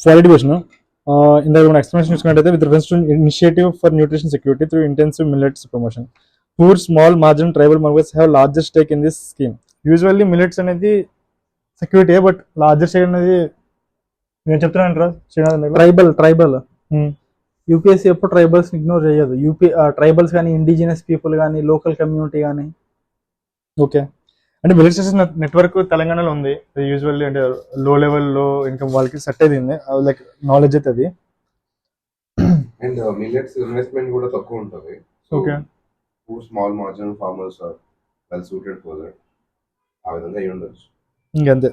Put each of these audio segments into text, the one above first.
Quality question. In the explanation, with reference to initiative for nutrition security through intensive millets promotion. Poor, small, marginal tribal members have largest stake in this scheme. Usually, millets అనేది security, but largest stake అనేది నేను చెప్తున్నాను రా tribal UPSC ఎప్పుడు tribals ignore చేయదు. Tribals కానీ, indigenous people కానీ, local community కానీ. ఓకే, అంటే మిలిటరీ నెట్వర్క్ తెలంగాణలో ఉంది. యూజువల్లీ అంటే లో లెవెల్లో ఇంకా వాళ్ళకి సెట్ అయింది, లైక్ నాలెడ్జ్ అయితే అది. అండ్ మిల్లెట్స్ ఇన్వెస్ట్మెంట్ కూడా తక్కువ ఉంటుంది. Okay, small marginal farmers are well suited for that. ఆ విధంగా అయి ఉండొచ్చు. ఇంకంతే.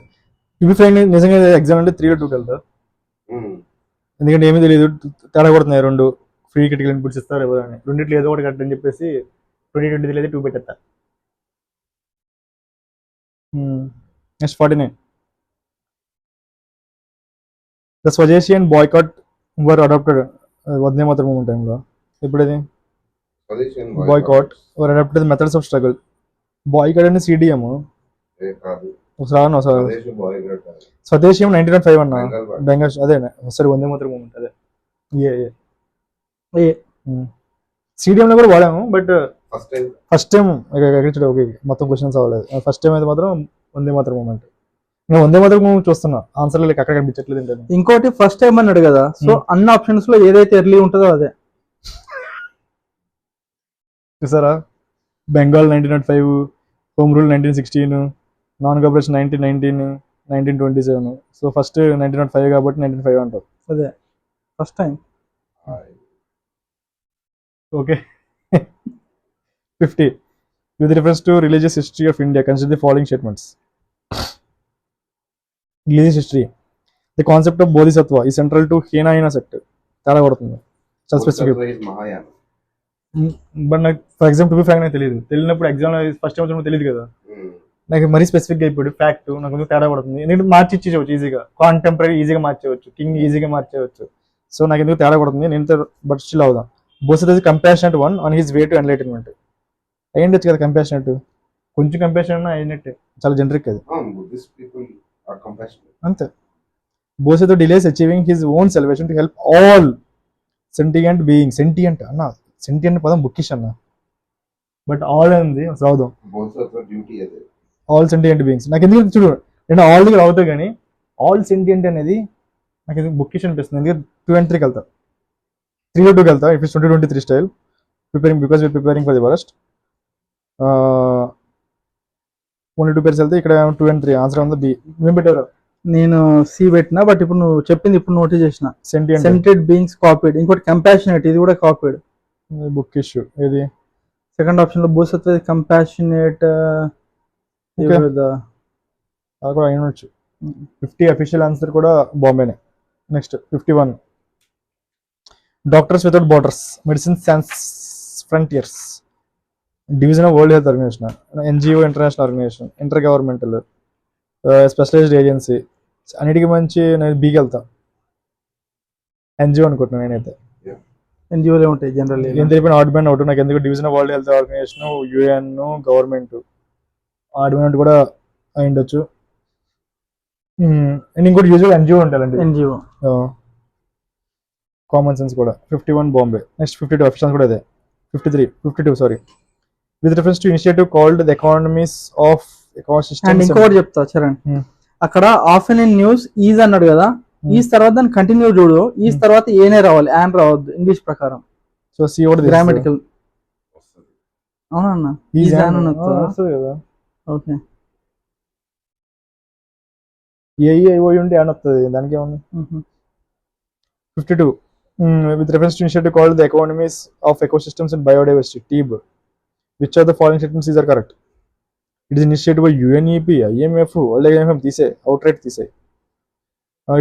నిజంగా ఎగ్జామ్ అంటే 3-2 వెళ్తారు, ఎందుకంటే ఏమీ తెలియదు, తేడా కొడుతున్నాయి రెండు. ఫ్రీ క్రిటికల్ ఇన్పుట్స్ ఇస్తారు ఎవరైనా, రెండిట్లు ఏదో ఒకటి కట్టని చెప్పేసి 2020 లేదా 2 పెట్టేస్తా. Next 49. The Swadeshi and boycott were adopted Vande Mataram movement టైంలో. ఇప్పుడు ఇది boycott were adopted methods of struggle. Boycott అంటే సిడిఎం స్వదేశీ 1905 అన్న బెంగాల్. అదే సరే, వందే మాతరం మూమెంట్ అదే. సిడిఎంలో కూడా వాడాము, బట్ ఫస్ట్ టైం ఓకే మొత్తం క్వశ్చన్స్ అవ్వలేదు. ఫస్ట్ టైం అయితే మాత్రం వందే మాతరం మూమెంట్. నేను వందే మాతరం మూమెంట్ చూస్తున్నా, ఆన్సర్ లైక్ అక్కడ కనిపించట్లేదు ఏంటంటే. ఇంకోటి ఫస్ట్ టైం అన్నాడు కదా, సో అన్ని ఆప్షన్స్ లో ఏదైతే ఎర్లీ ఉంటుందో అదే చూసారా. Bengal 1905, home rule 1916, non cooperation 1919, 1927. So first 1905 కాబట్టి 1905 అంటారు. అదే first time. Okay. 50. With reference to religious history of India, consider the following statements. Religious history. The concept of Bodhisattva is central to Hinayana sect. చాలా పడుతుంది, చాలా specific. But నాకు for example to be frank నాకు తెలియనప్పుడు ఎగ్జామ్లో first time తెలియదు కదా, నాకు మరీ స్పెసిఫిక్గా అయిపోయి ఫ్యాక్ట్ నాకు కొంచెం తేడా పడుతుంది. ఎందుకంటే మార్చి ఇచ్చేవచ్చు ఈజీగా, కాంటెంపరీ ఈజీగా మార్చేయచ్చు, కింగ్ ఈజీగా మార్చేయచ్చు. సో నాకు ఎందుకు తేడా పడుతుంది, నేను బట్ స్టిల్ అవుదాం. Bodhisattva compassionate one on his way to enlightenment. అయ్యిండొచ్చు కదా కంపాషనేట్, కొంచెం కంపాషన్ అయినట్టే, చాలా జనరిక్ అది అంతే. Bodhisattva delays achieving his own salvation to help all sentient being. Sentient అన్న, సెంటియంట్ పదం బుక్కిష్ అన్న, బట్ ఆల్ ఉంది చదువుదాం. ఆల్ సెంటియంట్ బీయింగ్స్ నాకు ఎందుకు చూడు, నేను ఆల్ దగ్గర అవుతాయి కానీ ఆల్ సెంటియంట్ అనేది నాకు ఎందుకు బుక్కిష్ అనిపిస్తుంది. ఎందుకంటే 2 and 3 వెళ్తా, 3-2 వెళ్తా. If it's 2023 style preparing, because we're preparing for the worst. Only 2 pairs వెళ్తే ఇక్కడ 2 and 3 ఆన్సర్ ఉంది బి. ఏం పెట్టారు? నేను సి పెట్టినా, బట్ ఇప్పుడు నువ్వు చెప్పింది ఇప్పుడు నోటీస్ చేసిన. Sentient beings copied. ఇంకోటి కంపాషనేట్, ఇది కూడా కాపీడ్. బుక్కిష్ ఇది సెకండ్ ఆప్షన్ లో. బోధిసత్వ కంపాషనేట్ కూడా అయినొచ్చు. 50 అఫీషియల్ ఆన్సర్ కూడా బాంబేనే. Next 51. Doctors without borders, medicine sans frontiers, division of world health organization, NGO, international organization, intergovernmental, specialized agency. అన్నిటికీ మంచి నేను బీకి వెళ్తా, ఎన్జిఓ అనుకుంటున్నాను నేనైతే. ఎన్జిఓలే ఉంటాయి జనరల్. ఏం తెలిపిన ఆడ్ బ్యాండ్ అవుట్ నాకు ఎందుకు. Division of world health Organization, UN, government, add band కూడా అయి ఉండొచ్చు. ఇంకోటి యూజువల్ ఎన్జిఓ ఉంటాయండి, ఎన్జిఓ కామన్ సెన్స్ కూడా. 51 బాంబే. నెక్స్ట్ 52 ఆప్షన్స్ కూడా అదే. 52 sorry. With reference to initiative called the economies of ecosystems. And ఇంకోటి చెప్తా చరణ్, అక్కడ ఆఫెన్ ఇన్ న్యూస్ ఈజ్ అన్నాడు కదా, ఈజ్ తర్వాత దాన్ని కంటిన్యూ చూడు, ఈజ్ తర్వాత ఏనే రావాలి, యాన్ రావద్దు ఇంగ్లీష్ ప్రకారం. సో సి ఓట్ గ్రామటికల్. అవునన్నా, ఈజ్ యాన్ వస్తుంది కదా. ఓకే, ఏఐఓ ఉంటే యాన్ వస్తుంది, దానికి ఏమన్నా. 52. With reference to initiative called the economies of ecosystems and biodiversity, TEEB, which of the following statements are correct? It is initiated by UNEP, IMF, World Economic తీసే, outright తీసే.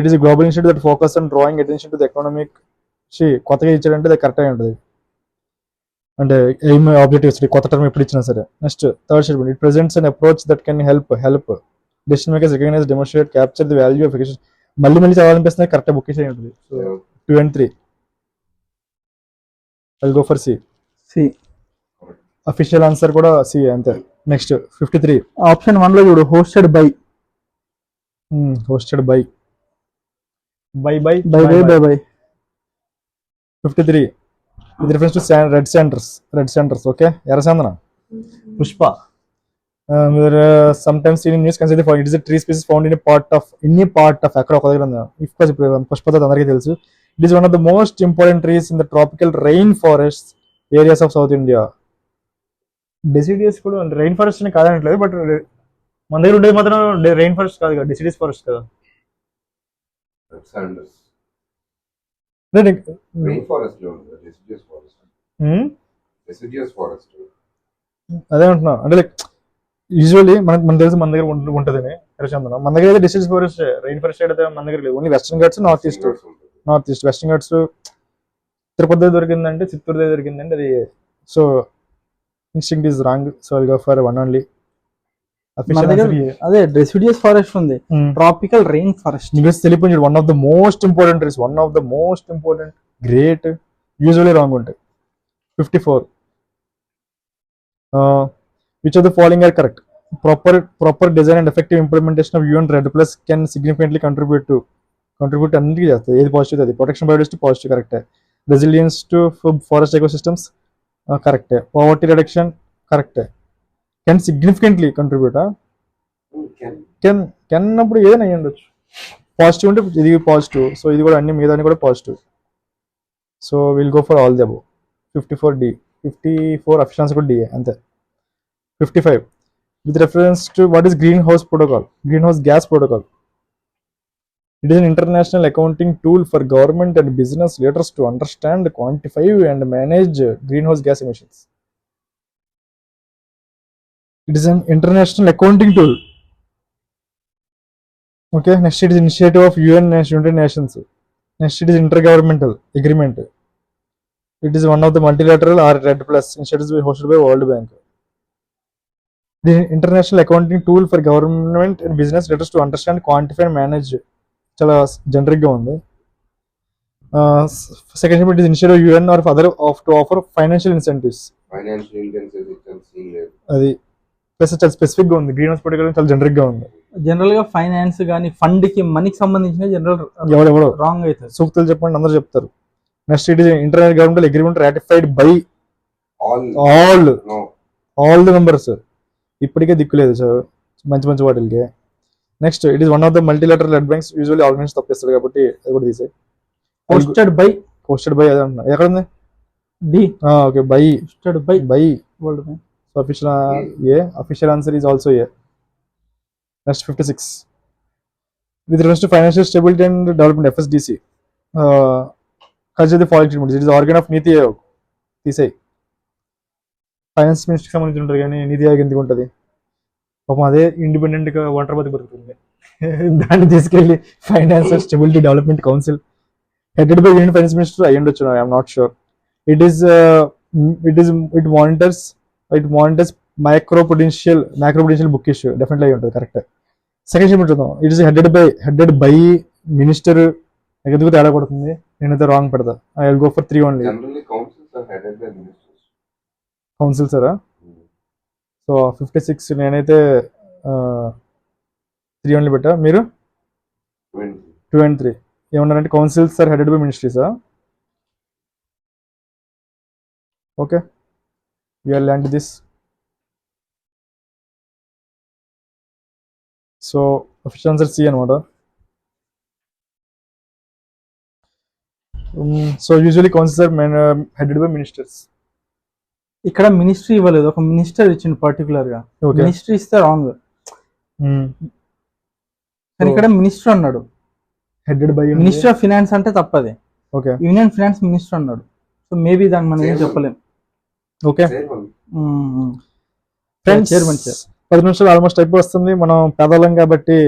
It is a global initiative that focus on drawing attention to the economic. కొత్తగా ఇచ్చాడంటే అది కరెక్ట్గా ఉంటుంది, అంటే aim objectives కొత్త term ఎప్పుడు ఇచ్చినా సరే. Next 3rd statement. It presents an approach that can help decision makers recognise, demonstrate, capture the value of education. మళ్ళీ చదవాలనిపిస్తుంది, కరెక్ట్గా బుక్ ఇచ్చి ఉంటుంది. So 2 and 3. I'll go for C. C official answer కూడా సి అంతే. నెక్స్ట్ 53 ఆప్షన్ 1 లో చూడు, hosted by. Hosted by by by by by by by 53 with reference to red centers, okay, ఎర్రచందన. Pushpa sometimes seen in news consider for it is a tree species found in a part of అక్కడ ఒక దగ్గర ఉంది. పుష్ప అందరికీ తెలుసు. It is one of the most important trees in the tropical rain forests areas of South India. Deciduous కూడా rain forest అని కాదనట్లేదు, but మన దగ్గర ఉండేది మాత్రం రెయిన్ ఫారెస్ట్ కాదు కదా, డెసిడియస్ ఫారెస్ట్ కదా. Sanders. Hmm? Rainforest లో ఉంది, deciduous forest. అదే అంటున్నా, అంటే లైక్ యూజువల్లీ మన తెలుసు మన దగ్గర ఉంటుంది ఎర్రచందనం. మన దగ్గర అయితే డెసిడియస్ ఫారెస్ట్, రెయిన్ ఫారెస్ట్ అయితే మన దగ్గర లేదు. Only western Ghats, north east. Western Ghats Tirupati దగ్గర దొరికిందంటే, చిత్తూరు దగ్గర దొరికిందంటే అది. So instinct is wrong, so I go for one only. మన దగ్గర అదే డెసిడియస్ ఫారెస్ట్ ఉంది, ట్రాపికల్ రెయిన్ ఫారెస్ట్. ఇంగ్లీష్ తెలియదు. One of the most important trees, great, usually wrong ఉంటాయి. 54 which of the following are correct? Proper design and effective implementation of UN REDD+ can significantly contribute అన్నిటికీ చేస్తుంది. ఏది positive అది. Protection biodiversity positive, కరెక్టే. Resilience to forest ecosystems కరెక్టే. Poverty reduction కరెక్టే. Can significantly contribute, can అన్నప్పుడు ఏదైనా అయ్యి ఉండొచ్చు. పాజిటివ్ ఉంటే ఇది పాజిటివ్, సో ఇది కూడా అన్ని మిగతా కూడా positive. So will go for all the above. 54 official answer కూడా డి అంతే. 55 with reference to what is greenhouse gas protocol. It is an international accounting tool for government and business leaders to understand, quantify and manage greenhouse gas emissions. It is an international accounting tool. Okay, next it is initiative of United Nations. Next it is intergovernmental agreement. It is one of the multilateral or REDD+ initiatives hosted by World Bank. The international accounting tool for government and business leaders to understand, quantify and manage. చాలా generic గా ఉంది. Second it is initiative UN or other to offer financial incentives. అది plus చాలా specific గా ఉంది. Green house protocol చాలా generic గా ఉంది. జనరల్ గా ఫైనాన్స్ గానీ ఫండ్ కి మనీకి సంబంధించిన జనరల్ ఎవడెవడో రాంగ్ అవుతుంది. సూక్తులు చెప్పండి, అందరూ చెప్తారు. Next it is international governmental agreement ratified by all the members. ఇప్పటికే దిక్కులేదు సార్ మంచి వాటికి. Next it is one of the multilateral red banks, usually organisation తప్పిస్తారు కాబట్టి అది కూడా తీసే. హోస్టెడ్ బై అదే అంటున్నా. ఎక్కడ ఉంది? D. Okay, by World Bank. So official answer is also A. Next 56 with reference to financial stability and development, FSDC. consider the following treatment. It is the organ of నీతి ఆయోగ్. తీసేయి. Finance మినిస్టర్కి సంబంధించి ఉంటుంది కానీ నీతి ఆయోగ్ ఎందుకు ఉంటుంది? పాపం అదే ఇండిపెండెంట్ గా ఒంటరి బతికి బతుకుతుంది. దాన్ని తీసుకెళ్లి finance and stability development council headed by union finance minister అయ్యి ఉండొచ్చు. I'm not sure. It monitors micro potential book issue. Definitely అయ్యి ఉంటుంది, కరెక్ట్. సెకండ్ స్టేట్మెంట్ చూద్దాం. It is headed by minister. ఎందుకు తేడా కొడుతుంది? నేనైతే రాంగ్ పెడతా. I will go for 3 only. Council సారా? సో 56 నేనైతే 3 ఓన్లీ పెట్టా. మీరు 2 and 3 ఏమన్నారంటే కౌన్సిల్స్ ఆర్ హెడెడ్ బై మినిస్ట్రీసా? Okay, we are land this. So official answer C అనమాట. So usually councils are headed by ministers. ఇక్కడ మినిస్ట్రీ ఇవ్వలేదు, ఒక మినిస్టర్ ఇచ్చింది పర్టికులర్ గా. మినిస్ట్రీ ఇస్తే రాంగ్, కానీ ఇక్కడ మినిస్టర్ అన్నాడు. Headed by minister of finance అంటే తప్పది. ఓకే, యూనియన్ ఫినాన్స్ మినిస్టర్ అన్నాడు. సో మేబీ దాన్ని మనం ఏం చెప్పలేం. ఓకే ఫ్రెండ్స్, 10 నిమిషాలు ఆల్మోస్ట్ అయిపోతుంది. మనం పెదలం కాబట్టి